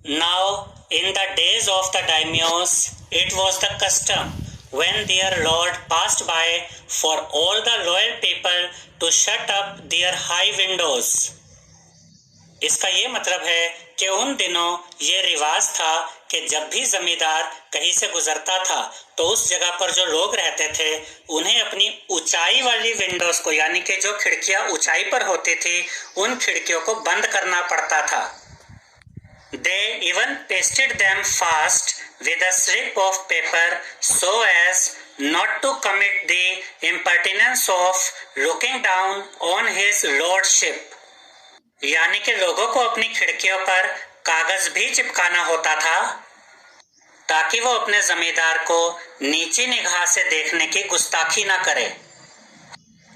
Now, in the days of the daimyos, it was the custom when their lord passed by for all the loyal people to shut up their high windows. इसका ये मतलब है कि उन दिनों ये रिवाज था कि जब भी जमींदार कहीं से गुजरता था तो उस जगह पर जो लोग रहते थे उन्हें अपनी ऊंचाई वाली विंडोज को, यानी कि जो खिड़कियां ऊंचाई पर होती थी, उन खिड़कियों को बंद करना पड़ता था. They even pasted them fast with a strip of paper so as not to commit the impertinence of looking down on his lordship. यानी कि लोगों को अपनी खिड़कियों पर कागज भी चिपकाना होता था ताकि वो अपने जमींदार को नीची निगाह से देखने की गुस्ताखी ना करे.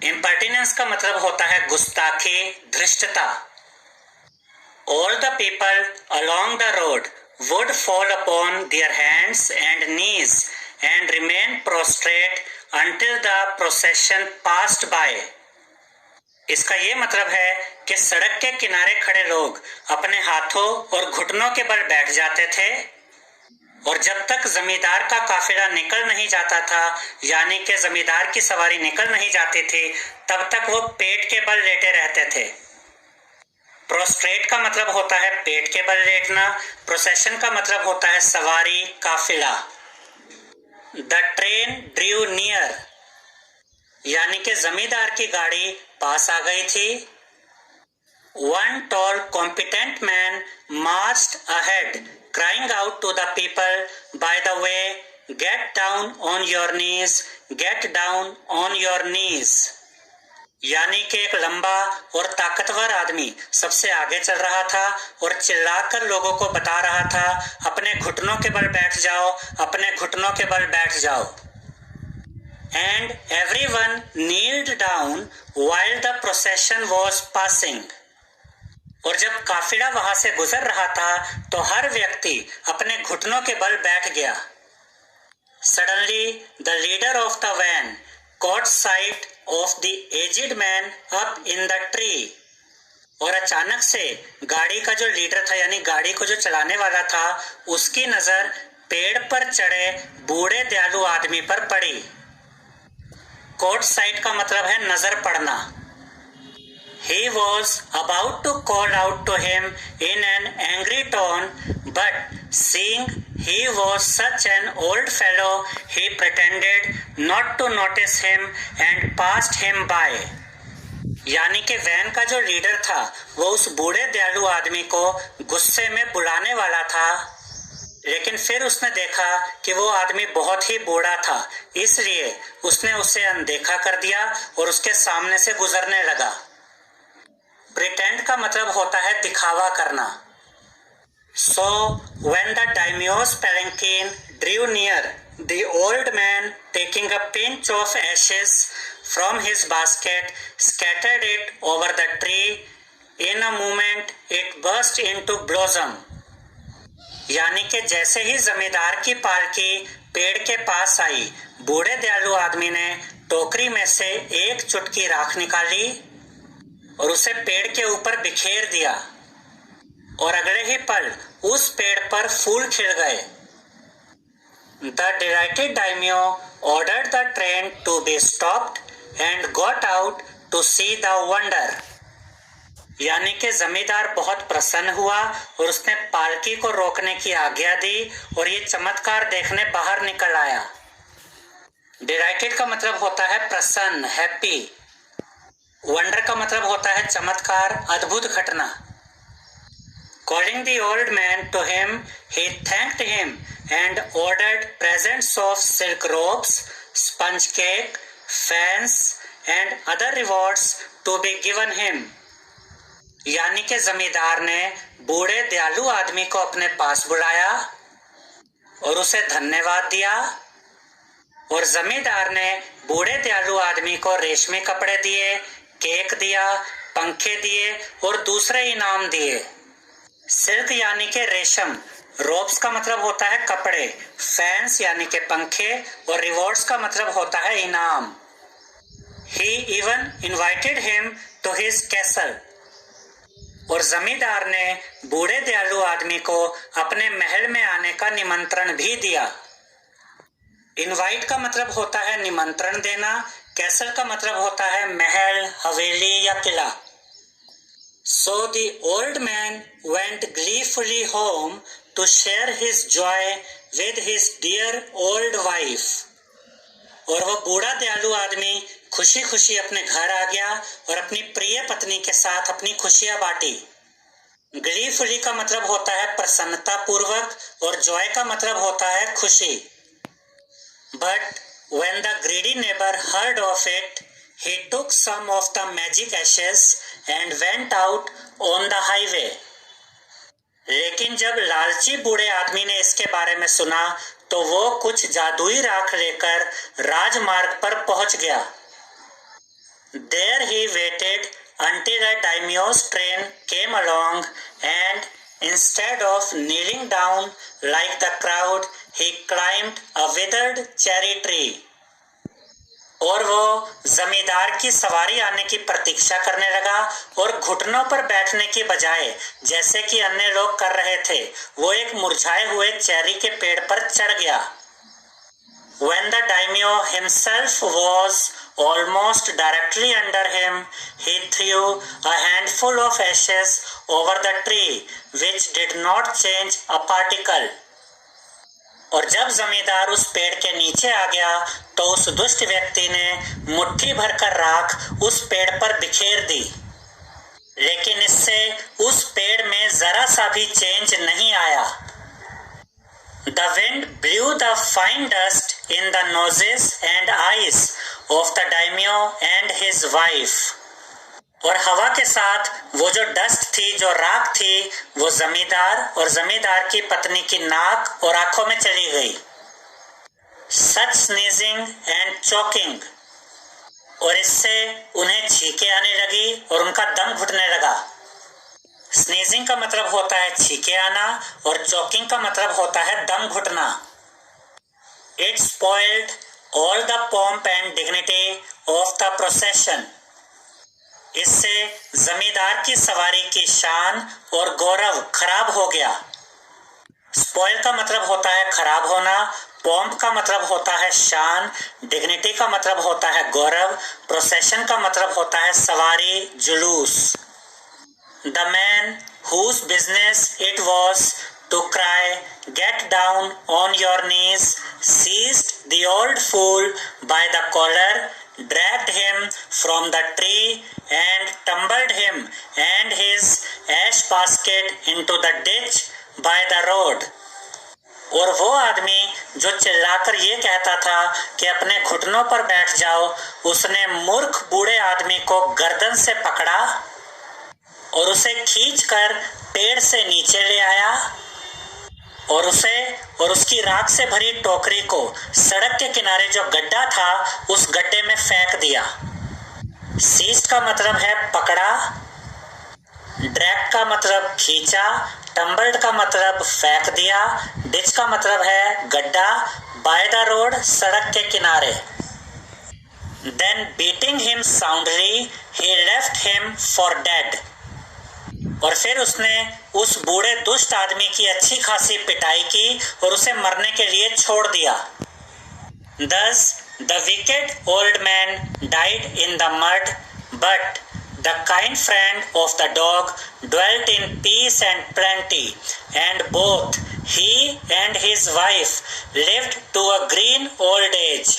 इम्पर्टिनेंस का मतलब होता है गुस्ताखी, धृष्टता. All the people along the road would fall upon their hands and knees and remain prostrate until the procession passed by. इसका ये मतलब है कि सड़क के किनारे खड़े लोग अपने हाथों और घुटनों के बल बैठ जाते थे और जब तक जमींदार का काफिला निकल नहीं जाता था, यानी कि जमींदार की सवारी निकल नहीं जाती थी, तब तक वो पेट के बल लेटे रहते थे. प्रोस्ट्रेट का मतलब होता है पेट के बल लेटना. प्रोसेशन का मतलब होता है सवारी, काफिला. द ट्रेन ड्रू नियर, यानी कि जमींदार की गाड़ी पास आ गई थी. One tall competent man marched ahead crying out to the people by the way, get down on your knees, get down on your knees. यानी कि एक लंबा और ताकतवर आदमी सबसे आगे चल रहा था और चिल्लाकर लोगों को बता रहा था, अपने घुटनों के बल बैठ जाओ, अपने घुटनों के बल बैठ जाओ. And everyone kneeled down while the procession was passing. और जब काफिला वहां से गुजर रहा था तो हर व्यक्ति अपने घुटनों के बल बैठ गया. Suddenly, the leader of the van caught sight of the aged man up in the tree. और अचानक से गाड़ी का जो लीडर था, यानी गाड़ी को जो चलाने वाला था, उसकी नजर पेड़ पर चढ़े बूढ़े दयालु आदमी पर पड़ी. कोट साइट का मतलब है नजर पड़ना. He was about to call out to him in an angry tone, but seeing he was such an old fellow, he pretended not to notice him and passed him by. यानी कि van का जो leader था वो उस बूढ़े दयालु आदमी को गुस्से में बुलाने वाला था, लेकिन फिर उसने देखा कि वो आदमी बहुत ही बूढ़ा था, इसलिए उसने उसे अनदेखा कर दिया और उसके सामने से गुजरने लगा. प्रिटेंड का मतलब होता है दिखावा करना. So when the daimyo's palanquin drew near, the old man, taking a pinch of ashes from his basket, scattered it over the tree. In a moment it burst into blossom. यानी कि जैसे ही जमींदार की पालकी पेड़ के पास आई, बूढ़े दयालु आदमी ने टोकरी में से एक चुटकी राख निकाली और उसे पेड़ के ऊपर बिखेर दिया और अगले ही पल उस पेड़ पर फूल खिल गए. The delighted daimyo ordered the train to be stopped and got out to see the wonder. यानी कि जमींदार बहुत प्रसन्न हुआ और उसने पालकी को रोकने की आज्ञा दी और ये चमत्कार देखने बाहर निकल आया. डिलाइटेड का मतलब होता है प्रसन्न, हैप्पी. वंडर का मतलब होता है चमत्कार, अद्भुत घटना. Calling the old man to him, he thanked him and ordered presents of silk robes, sponge cake, fans and other rewards to be given him. यानी कि जमींदार ने बूढ़े दयालु आदमी को अपने पास बुलाया और उसे धन्यवाद दिया और जमींदार ने बूढ़े दयालु आदमी को रेशमी कपड़े दिए, केक दिया, पंखे दिए और दूसरे इनाम दिए. सिल्क यानी कि रेशम, रोब्स का मतलब होता है कपड़े, फैंस यानी कि पंखे और रिवॉर्ड्स का मतलब होता है इनाम. He even invited him to his castle. और जमींदार ने बूढ़े दयालु आदमी को अपने महल में आने का निमंत्रण भी दिया। इनवाइट का मतलब होता है निमंत्रण देना, कैसल का मतलब होता है महल, हवेली या किला। So the old man went gleefully home to share his joy with his dear old wife. और वह बूढ़ा दयालु आदमी खुशी खुशी अपने घर आ गया और अपनी प्रिय पत्नी के साथ अपनी खुशियां बांटी। ग्लीफुली का मतलब होता है प्रसन्नता पूर्वक और जॉय का मतलब होता है खुशी। But when the greedy neighbor heard of it, he took some of the magic ashes and went out on the highway. लेकिन जब लालची बूढ़े आदमी ने इसके बारे में सुना तो वो कुछ जादुई राख लेकर राजमार्ग पर पहुंच गया। There he waited until a daimyo's train came along and instead of kneeling down like the crowd, he climbed a withered cherry tree. और वो जमींदार की सवारी आने की प्रतीक्षा करने लगा और घुटनों पर बैठने की बजाय जैसे कि अन्य लोग कर रहे थे, वो एक मुरझाए हुए चेरी के पेड़ पर चढ़ गया। When the daimyo himself was almost directly under him, he threw a handful of ashes over the tree, which did not change a particle. और जब जमींदार उस पेड़ के नीचे आ गया तो उस दुष्ट व्यक्ति ने मुट्ठी भरकर राख उस पेड़ पर बिखेर दी, लेकिन इससे उस पेड़ में जरा सा भी चेंज नहीं आया। The wind blew the fine dust in the noses and eyes of the daimyo and his wife. और हवा के साथ वो जो डस्ट थी, जो राख थी, वो जमींदार और जमींदार की पत्नी की नाक और आंखों में चली गई। Such sneezing and choking, और इससे उन्हें छींकें आने लगी और उनका दम घुटने लगा। स्नीजिंग का मतलब होता है छींके आना और चोकिंग का मतलब होता है दम घुटना। It spoiled all the pomp and dignity of the procession. इससे जमींदार की सवारी की शान और गौरव खराब हो गया। स्पॉइल का मतलब होता है खराब होना, पॉम्प का मतलब होता है शान, डिग्निटी का मतलब होता है गौरव, प्रोसेशन का मतलब होता है सवारी, जुलूस। The man whose business it was to cry, "Get down on your knees," seized the old fool by the collar, dragged him from the tree and tumbled him and his ash basket into the ditch by the road. और वो आदमी जो चिल्लाकर ये कहता था कि अपने घुटनों पर बैठ जाओ, उसने मूर्ख बूढ़े आदमी को गर्दन से पकड़ा और उसे खींचकर पेड़ से नीचे ले आया और उसे और उसकी राख से भरी टोकरी को सड़क के किनारे जो गड्ढा था उस गड्ढे में फेंक दिया। सीज्ड का मतलब है पकड़ा, ड्रैग का मतलब खींचा, टम्बल्ड का मतलब फेंक दिया, डिच का मतलब है गड्ढा, बाय द रोड सड़क के किनारे। Then beating him soundly, he left him for dead. और फिर उसने उस बूढ़े दुष्ट आदमी की अच्छी खासी पिटाई की और उसे मरने के लिए छोड़ दिया। Thus the wicked old man died in the mud, but the kind friend of the dog dwelt in peace and plenty, and both he and his wife lived to a green old age.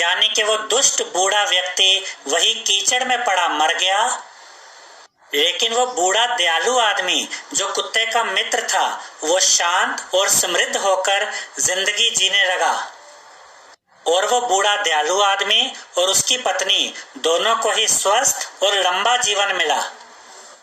यानी कि वो दुष्ट बूढ़ा व्यक्ति वही कीचड़ में पड़ा मर गया, लेकिन वो बूढ़ा दयालु आदमी जो कुत्ते का मित्र था वो शांत और समृद्ध होकर जिंदगी जीने लगा। और वो बूढ़ा दयालु आदमी और उसकी पत्नी दोनों को ही स्वस्थ और लंबा जीवन मिला।